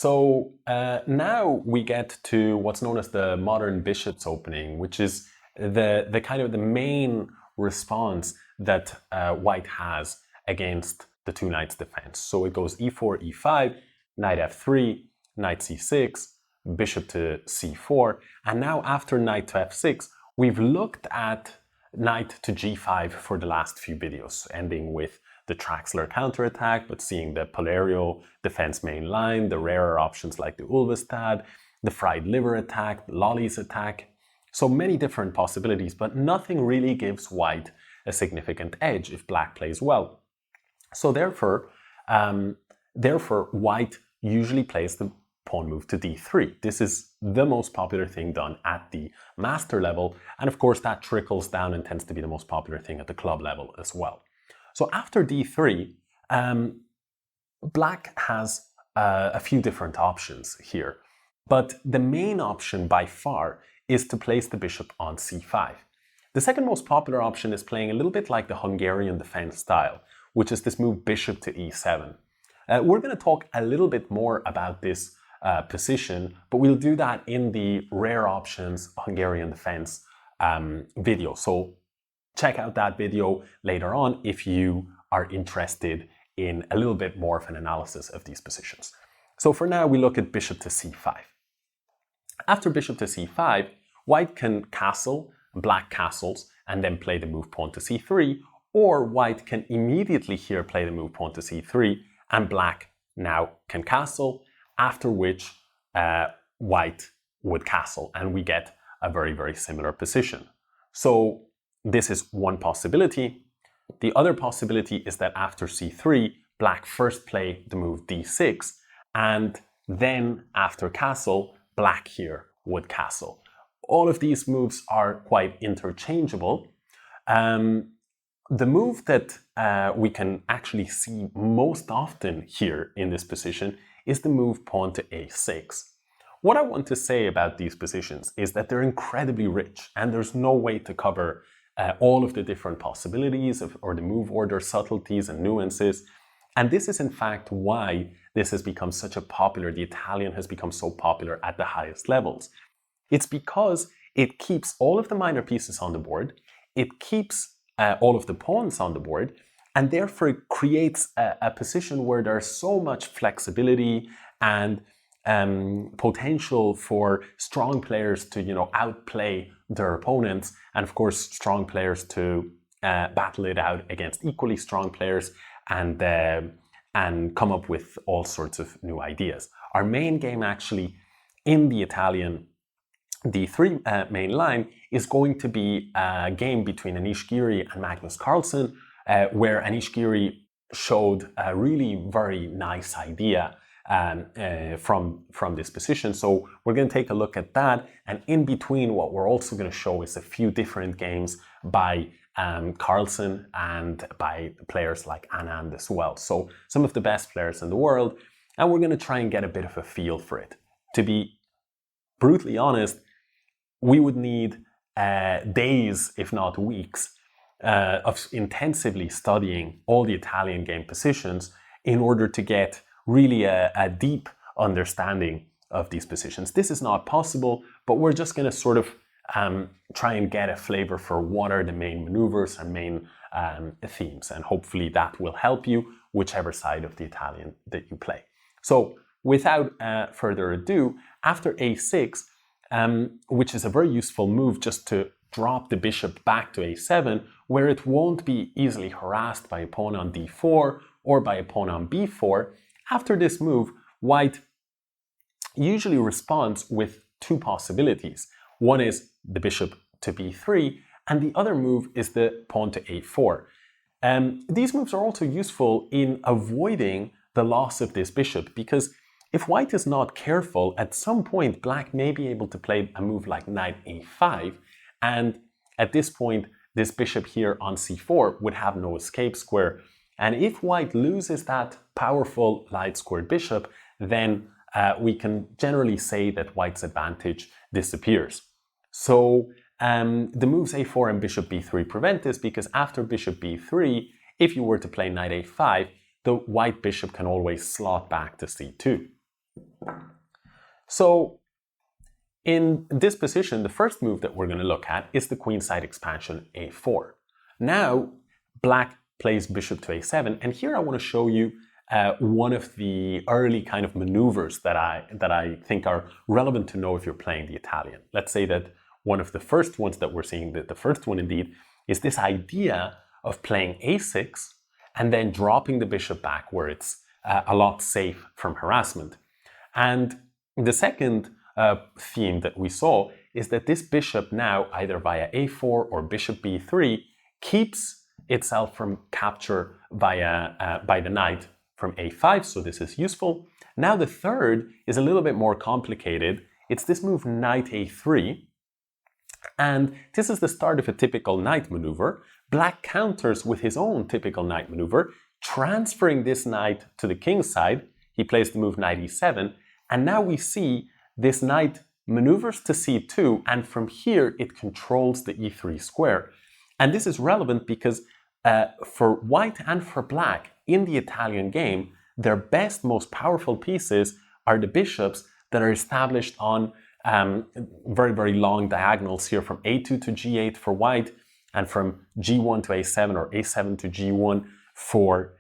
Now we get to what's known as the modern bishop's opening, which is the kind of the main response that white has against the two knights defense. So it goes e4, e5, knight f3, knight c6, bishop to c4, and now after knight to f6, we've looked at knight to g5 for the last few videos, ending with the Traxler counterattack, but seeing the Polerio defense main line, the rarer options like the Ulvestad, the fried liver attack, the Lolly's attack. So many different possibilities, but nothing really gives white a significant edge if black plays well. So therefore, white usually plays the pawn move to d3. This is the most popular thing done at the master level, and of course that trickles down and tends to be the most popular thing at the club level as well. So after d3, black has a few different options here, but the main option by far is to place the bishop on c5. The second most popular option is playing a little bit like the Hungarian defense style, which is this move bishop to e7. We're going to talk a little bit more about this position, but we'll do that in the rare options Hungarian defense video. So check out that video later on if you are interested in a little bit more of an analysis of these positions. So for now, we look at bishop to c5. After bishop to c5, white can castle, black castles, and then play the move pawn to c3, or white can immediately here play the move pawn to c3, and black now can castle, after which white would castle, and we get a very, very similar position. So this is one possibility. The other possibility is that after c3, black first play the move d6, and then after castle, black here would castle. All of these moves are quite interchangeable. The move that we can actually see most often here in this position is the move pawn to a6. What I want to say about these positions is that they're incredibly rich, and there's no way to cover all of the different possibilities or the move order subtleties and nuances. And this is in fact why this has become such a popular, the Italian has become so popular at the highest levels. It's because it keeps all of the minor pieces on the board, it keeps all of the pawns on the board, and therefore it creates a position where there's so much flexibility and potential for strong players to, outplay their opponents, and of course strong players to battle it out against equally strong players and come up with all sorts of new ideas. Our main game actually in the Italian D3 main line is going to be a game between Anish Giri and Magnus Carlsen, where Anish Giri showed a really very nice idea from this position. So we're going to take a look at that, and in between what we're also going to show is a few different games by Carlsen and by players like Anand as well. So some of the best players in the world, and we're going to try and get a bit of a feel for it. To be brutally honest, we would need days, if not weeks, of intensively studying all the Italian game positions in order to get really a deep understanding of these positions. This is not possible, but we're just going to sort of try and get a flavor for what are the main maneuvers and main themes, and hopefully that will help you whichever side of the Italian that you play. So without further ado, after a6, which is a very useful move just to drop the bishop back to a7, where it won't be easily harassed by a pawn on d4 or by a pawn on b4. After this move, white usually responds with two possibilities. One is the bishop to b3, and the other move is the pawn to a4. These moves are also useful in avoiding the loss of this bishop, because if white is not careful, at some point black may be able to play a move like knight a5, and at this point this bishop here on c4 would have no escape square. And if white loses that powerful light squared bishop, then we can generally say that white's advantage disappears. So the moves a4 and bishop b3 prevent this, because after bishop b3, if you were to play knight a5, the white bishop can always slot back to c2. So in this position, the first move that we're going to look at is the queenside expansion a4. Now, black plays bishop to a7, and here I want to show you one of the early kind of maneuvers that I think are relevant to know if you're playing the Italian. Let's say that one of the first ones that we're seeing, the first one indeed, is this idea of playing a6 and then dropping the bishop back where it's a lot safe from harassment. And the second theme that we saw is that this bishop now, either via a4 or bishop b3, keeps itself from capture via by the knight from a5, so this is useful. Now the third is a little bit more complicated. It's this move knight a3, and this is the start of a typical knight maneuver. Black counters with his own typical knight maneuver, transferring this knight to the king's side. He plays the move knight e7, and now we see this knight maneuvers to c2, and from here it controls the e3 square. And this is relevant because for white and for black in the Italian game, their best, most powerful pieces are the bishops that are established on very, very long diagonals here from a2 to g8 for white and from g1 to a7 or a7 to g1 for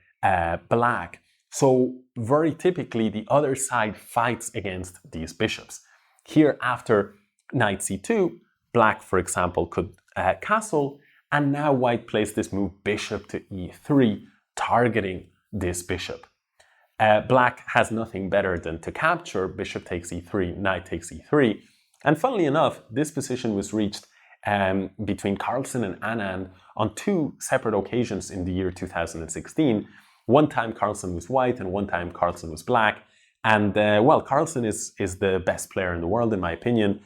black. So very typically the other side fights against these bishops. Here after knight c2, black, for example, could castle, and now white plays this move bishop to e3, targeting this bishop. Black has nothing better than to capture, bishop takes e3, knight takes e3. And funnily enough, this position was reached between Carlsen and Anand on two separate occasions in the year 2016. One time Carlsen was white and one time Carlsen was black. And well, Carlsen is the best player in the world, in my opinion.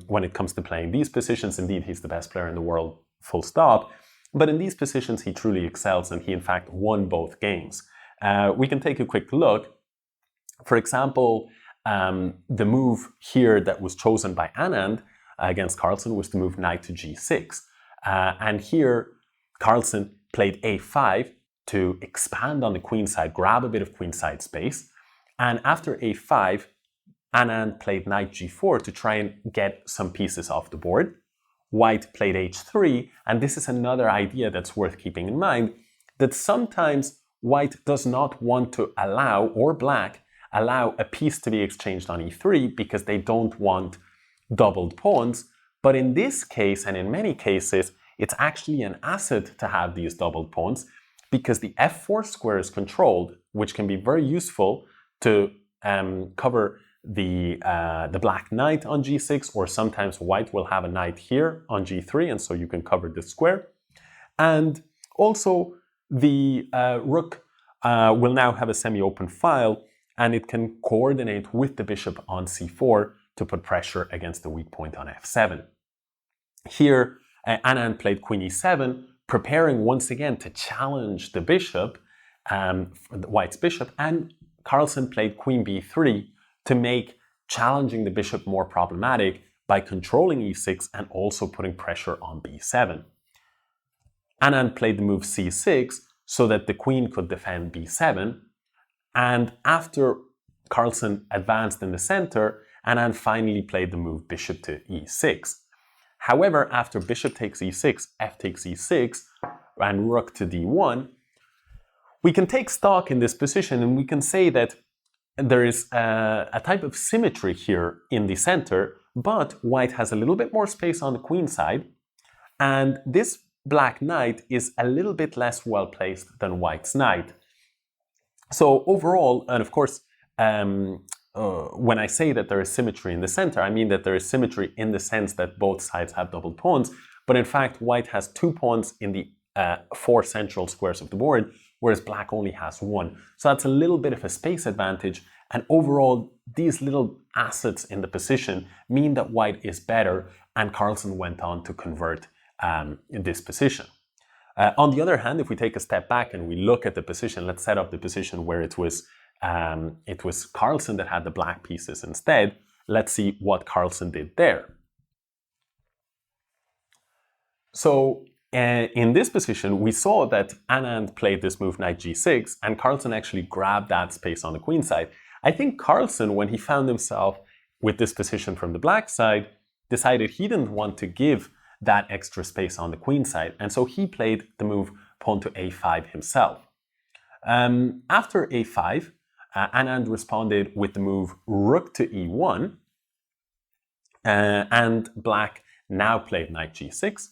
When it comes to playing these positions, indeed, he's the best player in the world, full stop. But in these positions, he truly excels, and he in fact won both games. We can take a quick look. For example, the move here that was chosen by Anand against Carlsen was to move knight to g6. And here, Carlsen played a5 to expand on the queen side, grab a bit of queenside space. And after a5, Anand played knight g4 to try and get some pieces off the board. White played h3, and this is another idea that's worth keeping in mind, that sometimes white does not want to allow, or black, allow a piece to be exchanged on e3 because they don't want doubled pawns. But in this case, and in many cases, it's actually an asset to have these doubled pawns because the f4 square is controlled, which can be very useful to cover the black knight on g6, or sometimes white will have a knight here on g3, and so you can cover this square. And also the rook will now have a semi-open file, and it can coordinate with the bishop on c4 to put pressure against the weak point on f7. Here, Anand played queen e7, preparing once again to challenge the bishop, white's bishop, and Carlsen played queen b3 to make challenging the bishop more problematic by controlling e6 and also putting pressure on b7. Anand played the move c6 so that the queen could defend b7, and after Carlsen advanced in the center, Anand finally played the move bishop to e6. However, after bishop takes e6, f takes e6, and rook to d1, we can take stock in this position and we can say that there is a type of symmetry here in the center, but white has a little bit more space on the queen side, and this black knight is a little bit less well placed than white's knight. So overall, and of course, when I say that there is symmetry in the center, I mean that there is symmetry in the sense that both sides have doubled pawns, but in fact white has 2 pawns in the 4 central squares of the board, whereas black only has 1. So that's a little bit of a space advantage, and overall these little assets in the position mean that white is better, and Carlsen went on to convert this position. On the other hand, if we take a step back and we look at the position, let's set up the position where it was Carlsen that had the black pieces instead. Let's see what Carlsen did there. So in this position, we saw that Anand played this move knight g6, and Carlsen actually grabbed that space on the queen side. I think Carlsen, when he found himself with this position from the black side, decided he didn't want to give that extra space on the queen side, and so he played the move pawn to a5 himself. After a5, Anand responded with the move rook to e1, and black now played knight g6.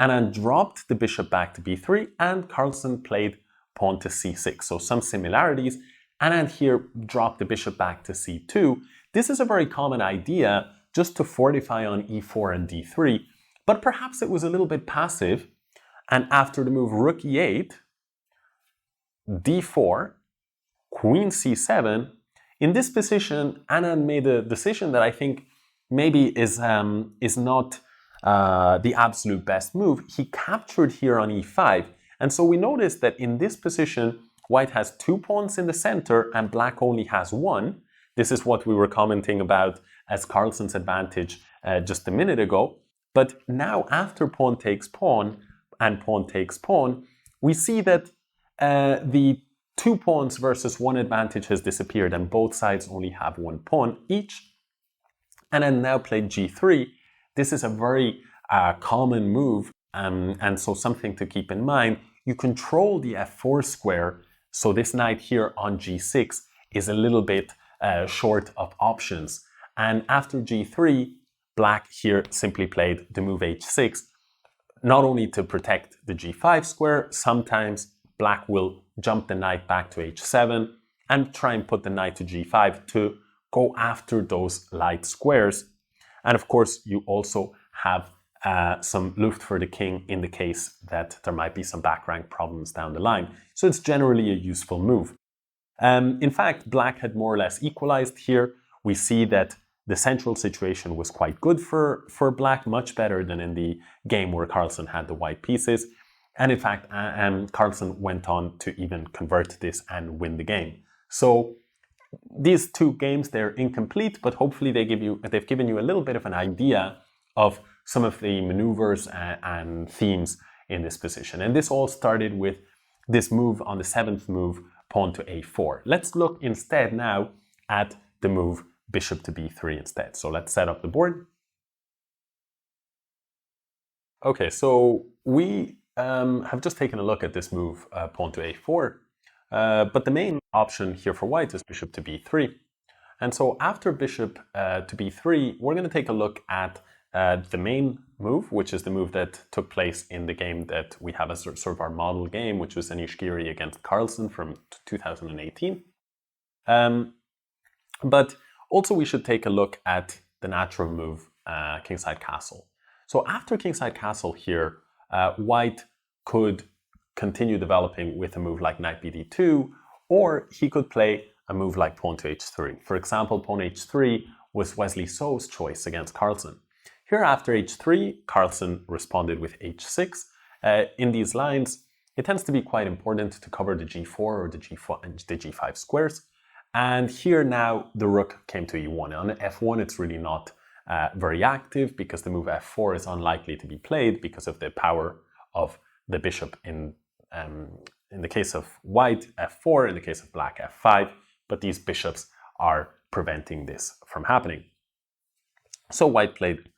Anand dropped the bishop back to b3, and Carlsen played pawn to c6. So some similarities. Anand here dropped the bishop back to c2. This is a very common idea, just to fortify on e4 and d3, but perhaps it was a little bit passive. And after the move rook e8, d4, queen c7, in this position, Anand made a decision that I think maybe is not the absolute best move. He captured here on e5, and so we notice that in this position, white has 2 pawns in the center and black only has 1. This is what we were commenting about as Carlsen's advantage just a minute ago. But now after pawn takes pawn and pawn takes pawn, we see that the 2 pawns versus 1 advantage has disappeared and both sides only have 1 pawn each. And then now played g3. This is a very common move, and so something to keep in mind. You control the f4 square, so this knight here on g6 is a little bit short of options. And after g3, black here simply played the move h6, not only to protect the g5 square. Sometimes black will jump the knight back to h7 and try and put the knight to g5 to go after those light squares. And of course, you also have some luft for the king in the case that there might be some back rank problems down the line. So it's generally a useful move. In fact, black had more or less equalized here. We see that the central situation was quite good for black, much better than in the game where Carlsen had the white pieces. And in fact, Carlsen went on to even convert this and win the game. So these 2 games, they're incomplete, but hopefully they've given you a little bit of an idea of some of the maneuvers and themes in this position. And this all started with this move on the 7th move, pawn to a4. Let's look instead now at the move bishop to b3 instead. So let's set up the board. Okay, so we have just taken a look at this move, pawn to a4. But the main option here for white is bishop to b3. And so after bishop to b3, we're going to take a look at the main move, which is the move that took place in the game that we have as sort of our model game, which was Giri against Carlsen from 2018. But also we should take a look at the natural move, kingside castle. So after kingside castle here, white could continue developing with a move like knight bd2, or he could play a move like pawn to h3. For example, pawn h3 was Wesley So's choice against Carlsen. Here after h3, Carlsen responded with h6. In these lines, it tends to be quite important to cover the g4 or the g5 squares. And here now the rook came to e1. On f1, it's really not very active because the move f4 is unlikely to be played because of the power of the bishop in the case of white, f4, in the case of black, f5, but these bishops are preventing this from happening. So white played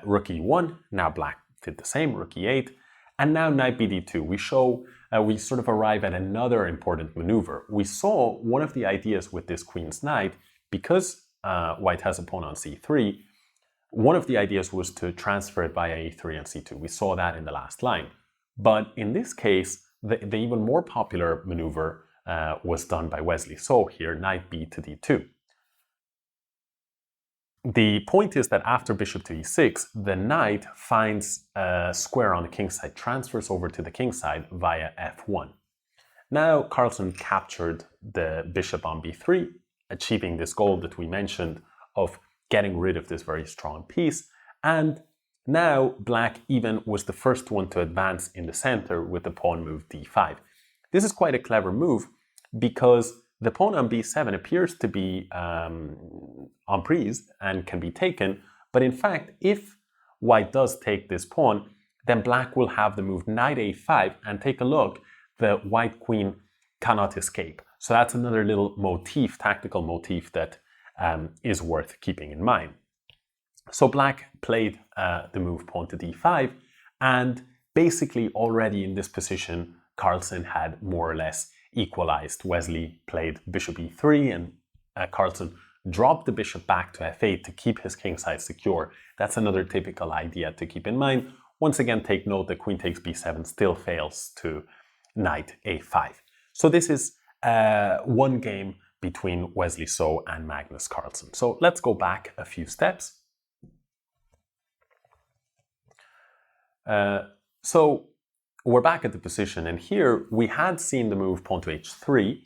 rook e1, now black did the same, rook e8, and now knight bd2. We sort of arrive at another important maneuver. We saw one of the ideas with this queen's knight, because white has a pawn on c3, one of the ideas was to transfer it via e3 and c2. We saw that in the last line. But in this case, the even more popular maneuver was done by Wesley. So here, knight b to d2. The point is that after bishop to e6, the knight finds a square on the king side, transfers over to the king side via f1. Now Carlsen captured the bishop on b3, achieving this goal that we mentioned of getting rid of this very strong piece. And now black even was the first one to advance in the center with the pawn move d5. This is quite a clever move because the pawn on b7 appears to be emprise and can be taken, but in fact, if white does take this pawn, then black will have the move knight a5, and take a look, the white queen cannot escape. So that's another little motif, tactical motif that is worth keeping in mind. So black played the move pawn to d5, and basically already in this position, Carlsen had more or less equalized. Wesley played bishop e3, and Carlsen dropped the bishop back to f8 to keep his kingside secure. That's another typical idea to keep in mind. Once again, take note that queen takes b7 still fails to knight a5. So this is one game between Wesley So and Magnus Carlsen. So let's go back a few steps. So we're back at the position, and here we had seen the move pawn to h3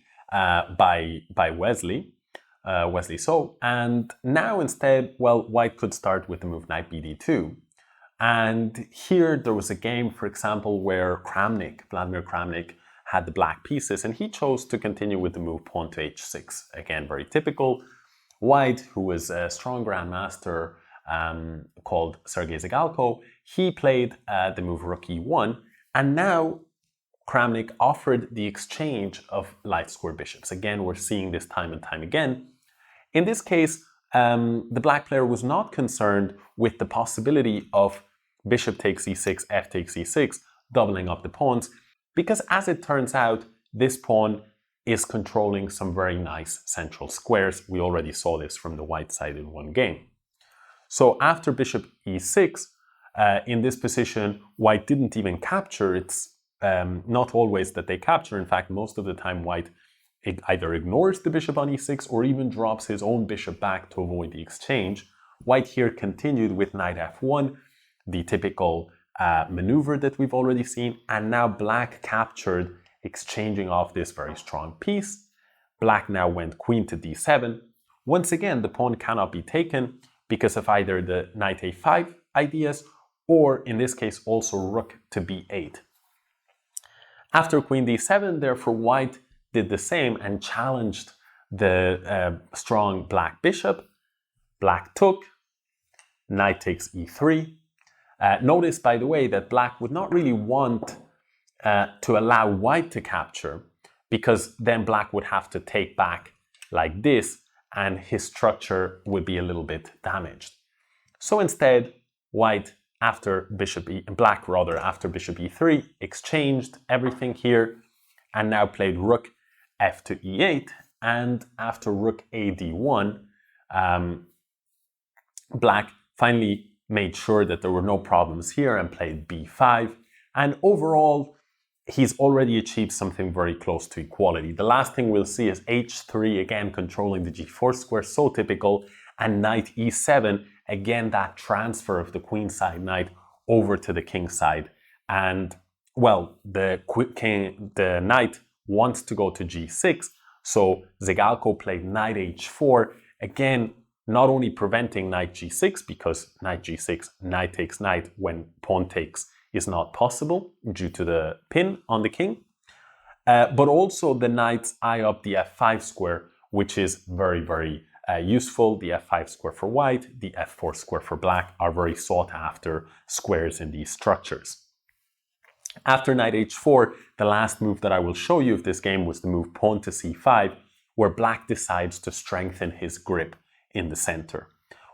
by Wesley So, and now instead, well, white could start with the move knight bd2. And here there was a game, for example, where Vladimir Kramnik, had the black pieces, and he chose to continue with the move pawn to h6. Again, very typical. White, who was a strong grandmaster called Sergei Zygalko, he played the move rook e1, and now Kramnik offered the exchange of light square bishops. Again, we're seeing this time and time again. In this case, the black player was not concerned with the possibility of bishop takes e6, f takes e6, doubling up the pawns, because as it turns out, this pawn is controlling some very nice central squares. We already saw this from the white side in one game. So after bishop e6, in this position, white didn't even capture. It's not always that they capture. In fact, most of the time, white either ignores the bishop on e6 or even drops his own bishop back to avoid the exchange. White here continued with knight f1, the typical maneuver that we've already seen, and now black captured, exchanging off this very strong piece. Black now went queen to d7. Once again, the pawn cannot be taken because of either the knight a5 ideas, or in this case also rook to b8. After queen d7, therefore, white did the same and challenged the strong black bishop. Black took, knight takes e3. Notice, by the way, that black would not really want to allow white to capture, because then black would have to take back like this, and his structure would be a little bit damaged. So instead, black after bishop e3 exchanged everything here, and now played rook f to e8, and after rook a d1, black finally made sure that there were no problems here and played b5, and overall he's already achieved something very close to equality. The last thing we'll see is h3, again controlling the g4 square, so typical, and knight e7, again that transfer of the queenside knight over to the king side. And well, the knight wants to go to g6, so Zygalko played knight h4, again not only preventing knight g6, because knight g6, knight takes knight when pawn takes is not possible due to the pin on the king, but also the knights eye up the f5 square, which is very, very useful. The f5 square for white, the f4 square for black are very sought after squares in these structures. After knight h4, the last move that I will show you of this game was the move pawn to c5, where black decides to strengthen his grip in the center.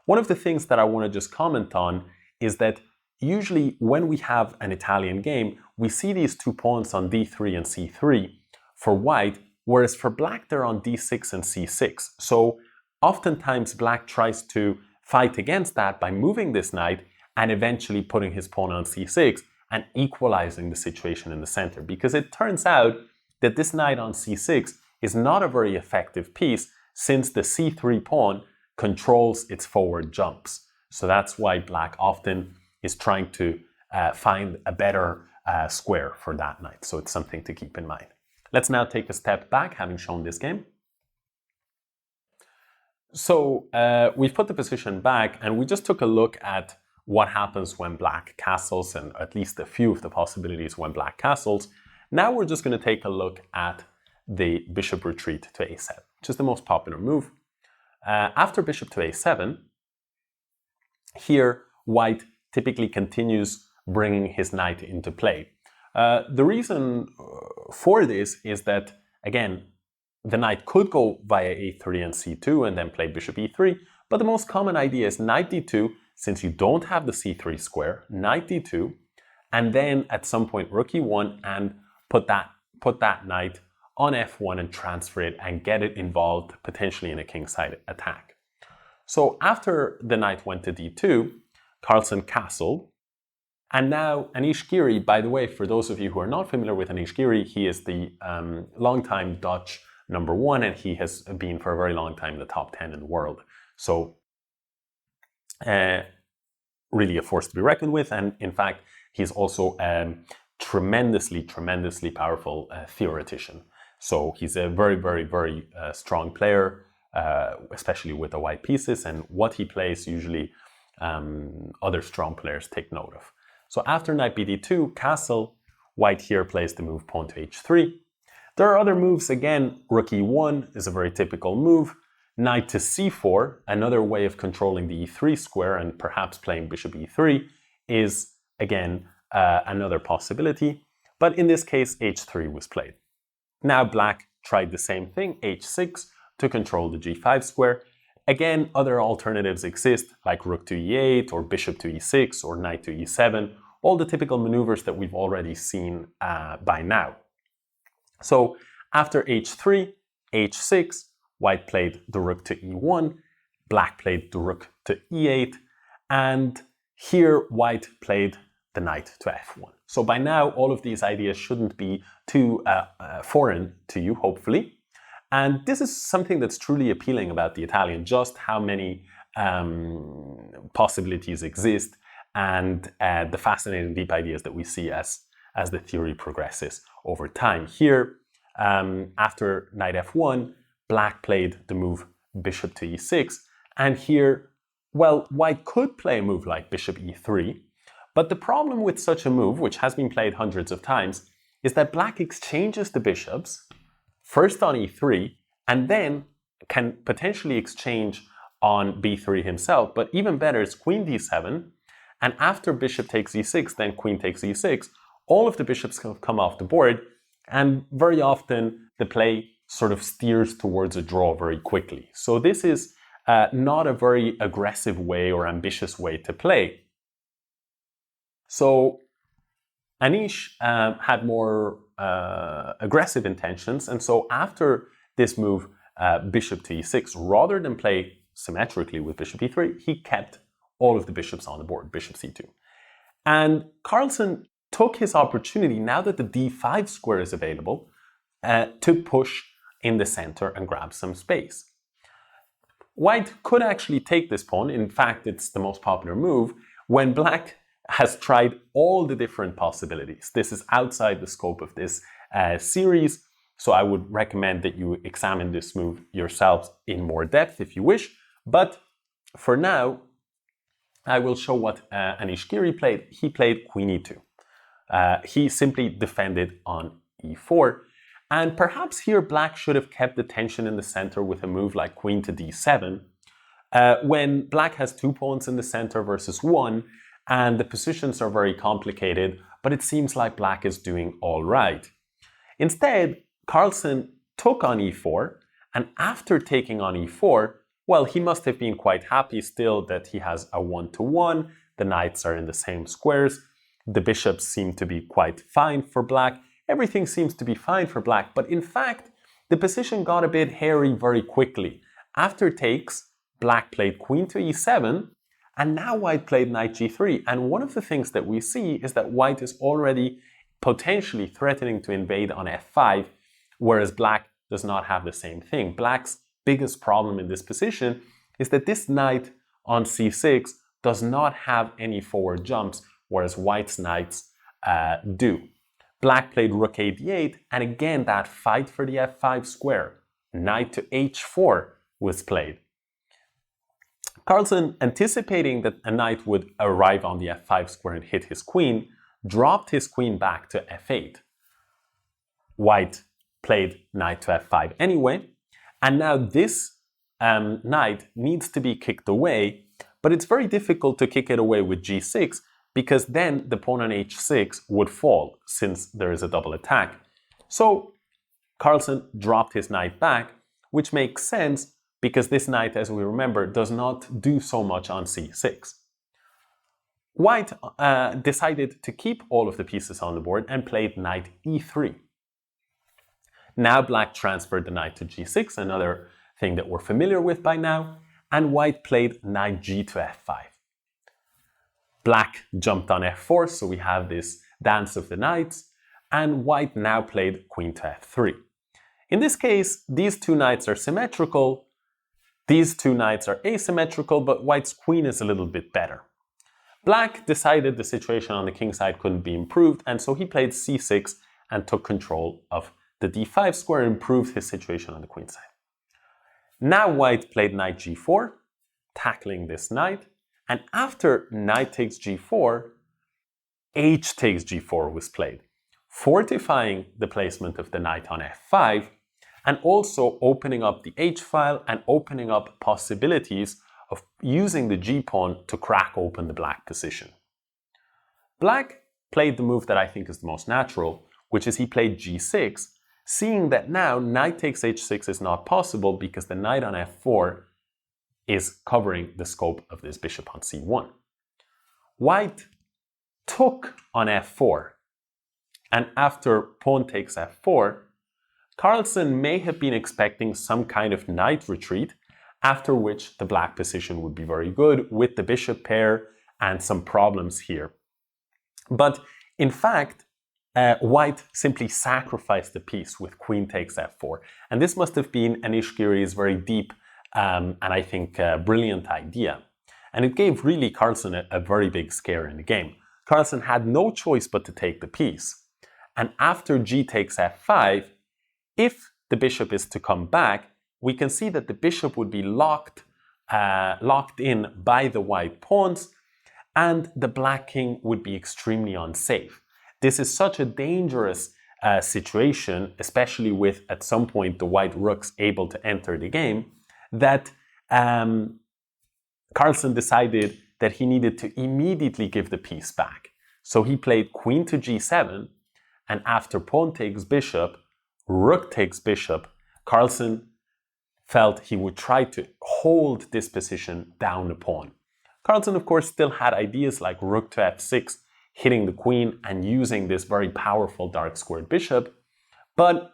One of the things that I want to just comment on is that usually when we have an Italian game, we see these two pawns on d3 and c3 for white, whereas for black they're on d6 and c6. So oftentimes black tries to fight against that by moving this knight and eventually putting his pawn on c6 and equalizing the situation in the center, because it turns out that this knight on c6 is not a very effective piece, since the c3 pawn controls its forward jumps. So that's why black often is trying to find a better square for that knight. So it's something to keep in mind. Let's now take a step back, having shown this game. So we've put the position back, and we just took a look at what happens when black castles, and at least a few of the possibilities when black castles. Now we're just going to take a look at the bishop retreat to a7, which is the most popular move. After bishop to a7, here white typically continues bringing his knight into play. The reason for this is that, again, the knight could go via a3 and c2 and then play bishop e3, but the most common idea is knight d2, since you don't have the c3 square, knight d2, and then at some point rook e1 and put that knight on f1 and transfer it and get it involved potentially in a kingside attack. So after the knight went to d2, Carlsen castled. And now Anish Giri, by the way, for those of you who are not familiar with Anish Giri, he is the longtime Dutch #1, and he has been for a very long time in the top 10 in the world. So really a force to be reckoned with. And in fact, he's also a tremendously powerful theoretician. So he's a very strong player, especially with the white pieces, and what he plays usually other strong players take note of. So after knight bd2, castle, white here plays the move pawn to h3. There are other moves again. Rook e1 is a very typical move. Knight to c4, another way of controlling the e3 square and perhaps playing bishop e3, is again another possibility. But in this case, h3 was played. Now black tried the same thing, h6, to control the g5 square. Again, other alternatives exist, like rook to e8 or bishop to e6 or knight to e7, all the typical maneuvers that we've already seen by now. So after h3, h6, white played the rook to e1, black played the rook to e8, and here white played the knight to f1. So by now, all of these ideas shouldn't be too foreign to you, hopefully. And this is something that's truly appealing about the Italian, just how many possibilities exist and the fascinating deep ideas that we see as the theory progresses over time. Here, after knight f1, black played the move bishop to e6, and here, well, white could play a move like bishop e3, but the problem with such a move, which has been played hundreds of times, is that black exchanges the bishops first on e3, and then can potentially exchange on b3 himself. But even better is queen d7, and after bishop takes e6, then queen takes e6, all of the bishops come off the board, and very often the play sort of steers towards a draw very quickly. So this is not a very aggressive way or ambitious way to play. So Anish had more aggressive intentions, and so after this move, bishop to e6, rather than play symmetrically with bishop e3, he kept all of the bishops on the board, bishop c2. And Carlsen took his opportunity, now that the d5 square is available, to push in the center and grab some space. White could actually take this pawn. In fact, it's the most popular move when black has tried all the different possibilities. This is outside the scope of this series, so I would recommend that you examine this move yourselves in more depth if you wish. But for now, I will show what Anish Giri played. He played queen e2. He simply defended on e4. And perhaps here black should have kept the tension in the center with a move like queen to d7, when black has two pawns in the center versus one, and the positions are very complicated, but it seems like black is doing all right. Instead, Carlsen took on e4, and after taking on e4, well, he must have been quite happy still that he has a 1-to-1, the knights are in the same squares, the bishops seem to be quite fine for black, everything seems to be fine for black, but in fact, the position got a bit hairy very quickly. After takes, black played queen to e7, and now white played knight g3. And one of the things that we see is that white is already potentially threatening to invade on f5, whereas black does not have the same thing. Black's biggest problem in this position is that this knight on c6 does not have any forward jumps, whereas white's knights do. Black played rook a8, and again that fight for the f5 square. Knight to h4 was played. Carlsen, anticipating that a knight would arrive on the f5 square and hit his queen, dropped his queen back to f8. White played knight to f5 anyway, and now this knight needs to be kicked away, but it's very difficult to kick it away with g6, because then the pawn on h6 would fall, since there is a double attack. So Carlsen dropped his knight back, which makes sense because this knight, as we remember, does not do so much on c6. White decided to keep all of the pieces on the board and played knight e3. Now black transferred the knight to g6, another thing that we're familiar with by now, and white played knight g to f5. Black jumped on f4, so we have this dance of the knights, and white now played queen to f3. In this case, these two knights are symmetrical, these two knights are asymmetrical, but white's queen is a little bit better. Black decided the situation on the king side couldn't be improved, and so he played c6 and took control of the d5 square and improved his situation on the queen side. Now white played knight g4, tackling this knight, and after knight takes g4, h takes g4 was played, fortifying the placement of the knight on f5, and also opening up the h-file and opening up possibilities of using the g-pawn to crack open the black position. Black played the move that I think is the most natural, which is he played g6, seeing that now knight takes h6 is not possible because the knight on f4 is covering the scope of this bishop on c1. White took on f4, and after pawn takes f4, Carlsen may have been expecting some kind of knight retreat, after which the black position would be very good with the bishop pair and some problems here. But in fact, white simply sacrificed the piece with queen takes f4. And this must have been Anish Giri's very deep and I think brilliant idea. And it gave really Carlsen a very big scare in the game. Carlsen had no choice but to take the piece. And after g takes f5, if the bishop is to come back, we can see that the bishop would be locked in by the white pawns, and the black king would be extremely unsafe. This is such a dangerous situation, especially with, at some point, the white rooks able to enter the game, that Carlsen decided that he needed to immediately give the piece back. So he played queen to g7, and after pawn takes bishop, rook takes bishop, Carlsen felt he would try to hold this position down a pawn. Carlsen, of course, still had ideas like rook to f6, hitting the queen and using this very powerful dark squared bishop. But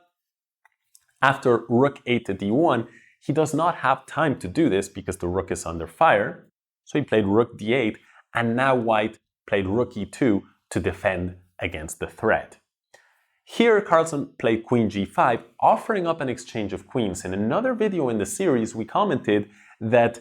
after rook 8 to d1, he does not have time to do this because the rook is under fire. So he played rook d8, and now white played rook e2 to defend against the threat. Here, Carlsen played queen g5, offering up an exchange of queens. In another video in the series, we commented that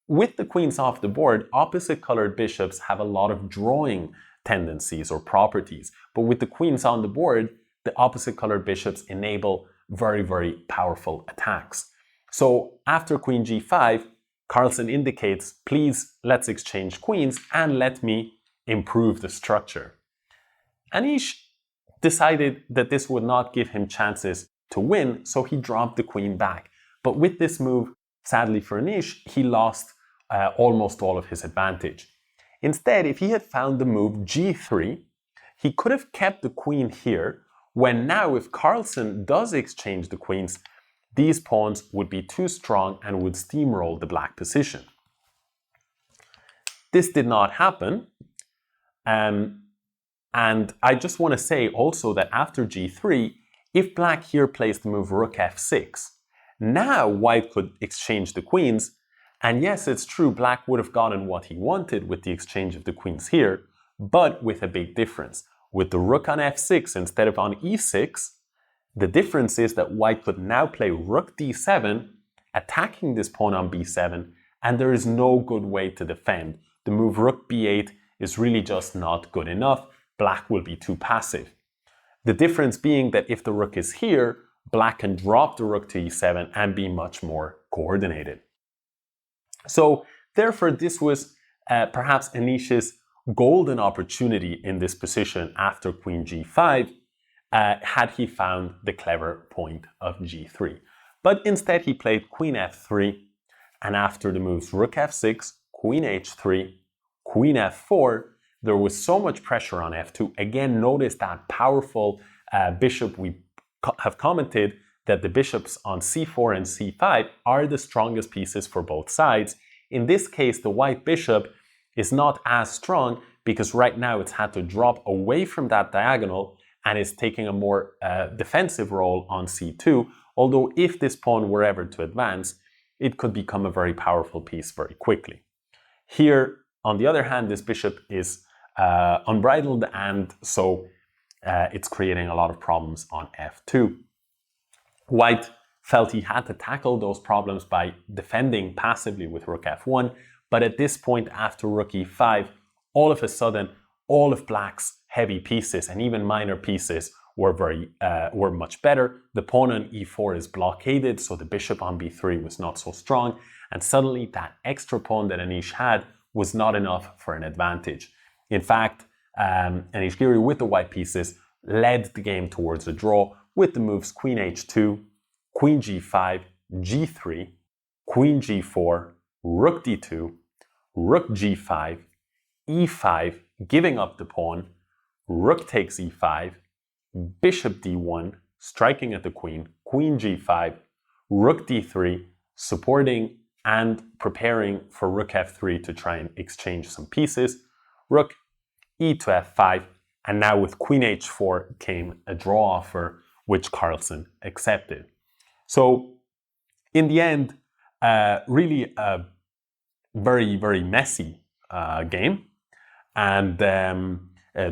with the queens off the board, opposite colored bishops have a lot of drawing tendencies or properties. But with the queens on the board, the opposite colored bishops enable very, very powerful attacks. So after queen g5, Carlsen indicates, please, let's exchange queens and let me improve the structure. Anish decided that this would not give him chances to win, so he dropped the queen back. But with this move, sadly for Anish, he lost almost all of his advantage. Instead, if he had found the move g3, he could have kept the queen here, when now if Carlsen does exchange the queens, these pawns would be too strong and would steamroll the black position. This did not happen. And I just want to say also that after g3, if black here plays the move rook f6, now white could exchange the queens. And yes, it's true, black would have gotten what he wanted with the exchange of the queens here, but with a big difference. With the rook on f6 instead of on e6, the difference is that white could now play rook d7, attacking this pawn on b7, and there is no good way to defend. The move rook b8 is really just not good enough. Black will be too passive. The difference being that if the rook is here, black can drop the rook to e7 and be much more coordinated. So therefore, this was perhaps Anish's golden opportunity in this position after queen g5, had he found the clever point of g3. But instead he played queen f3, and after the moves rook f6, queen h3, queen f4, there was so much pressure on f2. Again, notice that powerful bishop we have commented that the bishops on c4 and c5 are the strongest pieces for both sides. In this case, the white bishop is not as strong because right now it's had to drop away from that diagonal and is taking a more defensive role on c2. Although if this pawn were ever to advance, it could become a very powerful piece very quickly. Here, on the other hand, this bishop is unbridled, and so it's creating a lot of problems on f2. White felt he had to tackle those problems by defending passively with rook f1, but at this point after rook e5, all of a sudden, all of black's heavy pieces and even minor pieces were much better. The pawn on e4 is blockaded, so the bishop on b3 was not so strong, and suddenly that extra pawn that Anish had was not enough for an advantage. In fact, Anish Giri with the white pieces led the game towards a draw with the moves queen h2, queen g5, g3, queen g4, rook d2, rook g5, e5, giving up the pawn, rook takes e5, bishop d1, striking at the queen, queen g5, rook d3, supporting and preparing for rook f3 to try and exchange some pieces, rook e to f5, and now with queen h4 came a draw offer which Carlsen accepted. So in the end, really a very, very messy game, and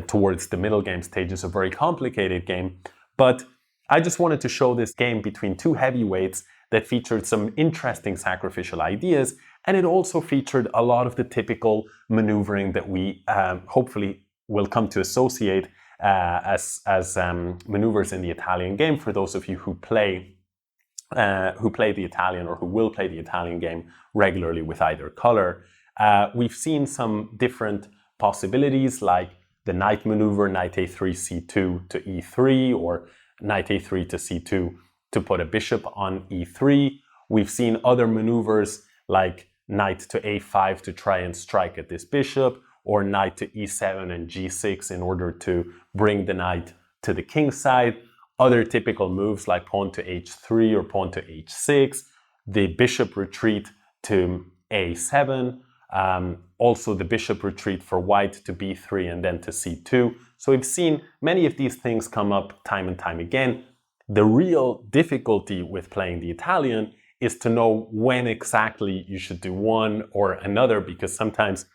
towards the middle game stages, a very complicated game. But I just wanted to show this game between two heavyweights that featured some interesting sacrificial ideas, and it also featured a lot of the typical maneuvering that we hopefully will come to associate as maneuvers in the Italian game for those of you who play the Italian or who will play the Italian game regularly with either color. We've seen some different possibilities like the knight maneuver, knight a3, c2 to e3, or knight a3 to c2 to put a bishop on e3. We've seen other maneuvers like knight to a5 to try and strike at this bishop, or knight to e7 and g6 in order to bring the knight to the king side. Other typical moves like pawn to h3 or pawn to h6, the bishop retreat to a7, also the bishop retreat for white to b3 and then to c2. So we've seen many of these things come up time and time again. The real difficulty with playing the Italian is to know when exactly you should do one or another, because sometimes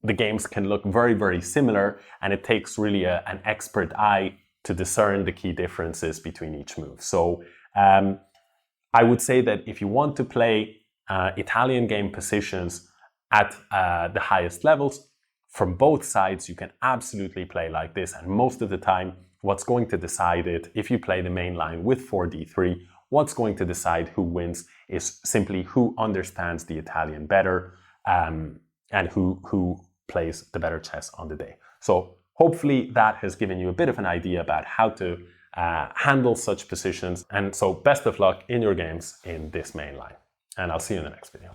the games can look very, very similar, and it takes really an expert eye to discern the key differences between each move. So I would say that if you want to play Italian game positions at the highest levels, from both sides, you can absolutely play like this. And most of the time, what's going to decide it, if you play the main line with 4d3, what's going to decide who wins is simply who understands the Italian better and who plays the better chess on the day. So hopefully that has given you a bit of an idea about how to handle such positions. And so best of luck in your games in this main line. And I'll see you in the next video.